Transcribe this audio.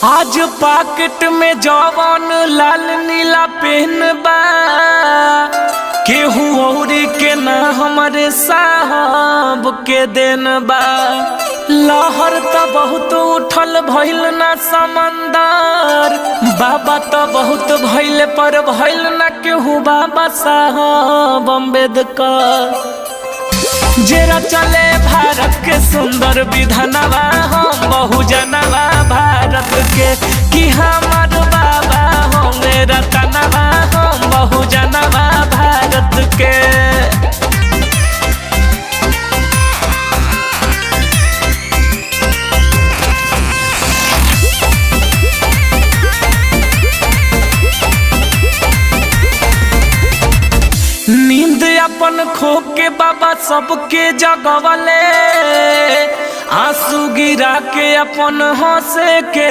आज पॉकेट में जवान लाल नीला पेन बा, केहू और के ना हमारे साहब के देन बा। लहर त बहुत उठल भइल ना समंदर, बाबा त बहुत भइल पर भइल ना केहू बाबा साहब अम्बेडकर। जेरा चले भारत के सुंदर विधानवा हम बहुजनवा भारत के, कि हमार बाबा होंगे रतनवा हम बहुजनवा भारत के। नींद अपन खो के बाबा सबके जगवले, आंसू गिरा के अपन हंसे के